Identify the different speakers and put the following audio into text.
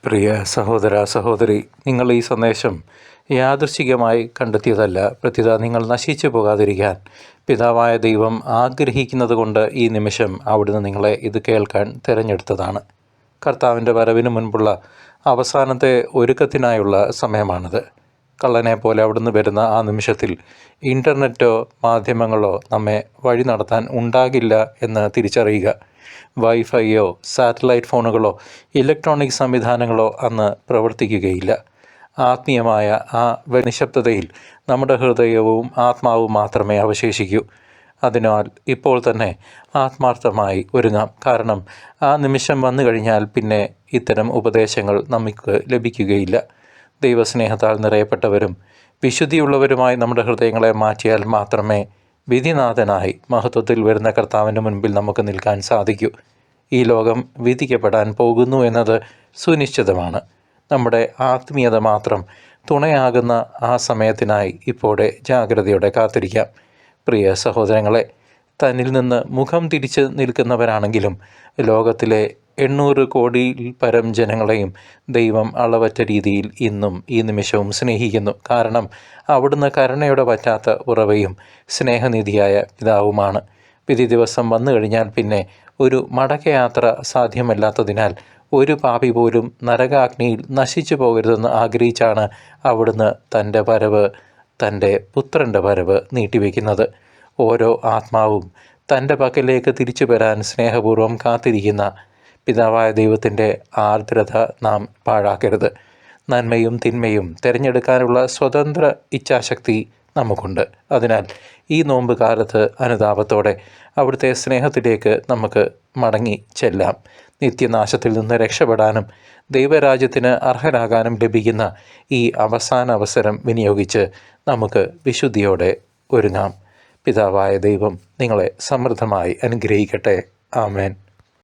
Speaker 1: പ്രിയ സഹോദര സഹോദരി, നിങ്ങൾ ഈ സന്ദേശം യാദൃശ്ചികമായി കണ്ടെത്തിയതല്ല. പ്രത്യുത നിങ്ങൾ നശിച്ചു പോകാതിരിക്കാൻ പിതാവായ ദൈവം ആഗ്രഹിക്കുന്നത് കൊണ്ട് ഈ നിമിഷം അവിടുന്ന് നിങ്ങളെ ഇത് കേൾക്കാൻ തിരഞ്ഞെടുത്തതാണ്. കർത്താവിൻ്റെ വരവിന് മുൻപുള്ള അവസാനത്തെ ഒരുക്കത്തിനായുള്ള സമയമാണിത്. കള്ളനെ പോലെ അവിടുന്ന് വരുന്ന ആ നിമിഷത്തിൽ ഇൻ്റർനെറ്റോ മാധ്യമങ്ങളോ നമ്മെ വഴി നടത്താൻ ഉണ്ടാകില്ല എന്ന് തിരിച്ചറിയുക. വൈഫൈയോ സാറ്റലൈറ്റ് ഫോണുകളോ ഇലക്ട്രോണിക് സംവിധാനങ്ങളോ അന്ന് പ്രവർത്തിക്കുകയില്ല. ആത്മീയമായ ആ നിശബ്ദതയിൽ നമ്മുടെ ഹൃദയവും ആത്മാവും മാത്രമേ അവശേഷിക്കൂ. അതിനാൽ ഇപ്പോൾ തന്നെ ആത്മാർത്ഥമായി ഒരുങ്ങാം. കാരണം ആ നിമിഷം വന്നു കഴിഞ്ഞാൽ പിന്നെ ഇത്തരം ഉപദേശങ്ങൾ നമുക്ക് ലഭിക്കുകയില്ല. ദൈവസ്നേഹത്താൽ നിറയപ്പെട്ടവരും വിശുദ്ധിയുള്ളവരുമായി നമ്മുടെ ഹൃദയങ്ങളെ മാറ്റിയാൽ മാത്രമേ വിധിനാഥനായി മഹത്വത്തിൽ വരുന്ന കർത്താവിൻ്റെ മുൻപിൽ നമുക്ക് നിൽക്കാൻ സാധിക്കൂ. ഈ ലോകം വിധിക്കപ്പെടാൻ പോകുന്നു എന്നത് സുനിശ്ചിതമാണ്. നമ്മുടെ ആത്മീയത മാത്രം തുണയാകുന്ന ആ സമയത്തിനായി ഇപ്പോഴേ ജാഗ്രതയോടെ കാത്തിരിക്കാം. പ്രിയ സഹോദരങ്ങളെ, തന്നിൽ നിന്ന് മുഖം തിരിച്ച് നിൽക്കുന്നവരാണെങ്കിലും ലോകത്തിലെ 800 കോടിയിൽ പരം ജനങ്ങളെയും ദൈവം അളവറ്റ രീതിയിൽ ഇന്നും ഈ നിമിഷവും സ്നേഹിക്കുന്നു. കാരണം അവിടുന്ന് കരുണയുടെ പറ്റാത്ത ഉറവയും സ്നേഹനിധിയായ പിതാവുമാണ്. വിധി ദിവസം വന്നു കഴിഞ്ഞാൽ പിന്നെ ഒരു മടക്കയാത്ര സാധ്യമല്ലാത്തതിനാൽ ഒരു പാപി പോലും നരകാഗ്നിയിൽ നശിച്ചു പോകരുതെന്ന് ആഗ്രഹിച്ചാണ് അവിടുന്ന് തൻ്റെ പുത്രൻ്റെ വരവ് നീട്ടിവെക്കുന്നത്. ഓരോ ആത്മാവും തൻ്റെ പക്കലേക്ക് തിരിച്ചു വരാൻ സ്നേഹപൂർവ്വം കാത്തിരിക്കുന്ന പിതാവായ ദൈവത്തിൻ്റെ ആർദ്രത നാം പാഴാക്കരുത്. നന്മയും തിന്മയും തിരഞ്ഞെടുക്കാനുള്ള സ്വതന്ത്ര ഇച്ഛാശക്തി നമുക്കുണ്ട്. അതിനാൽ ഈ നോമ്പ് കാലത്ത് അനുതാപത്തോടെ അവിടുത്തെ സ്നേഹത്തിലേക്ക് നമുക്ക് മടങ്ങി ചെല്ലാം. നിത്യനാശത്തിൽ നിന്ന് രക്ഷപ്പെടാനും ദൈവരാജ്യത്തിന് അർഹരാകാനും ലഭിക്കുന്ന ഈ അവസാന അവസരം വിനിയോഗിച്ച് നമുക്ക് വിശുദ്ധിയോടെ ഒരുങ്ങാം. പിതാവായ ദൈവം നിങ്ങളെ സമൃദ്ധമായി അനുഗ്രഹിക്കട്ടെ. ആമേൻ.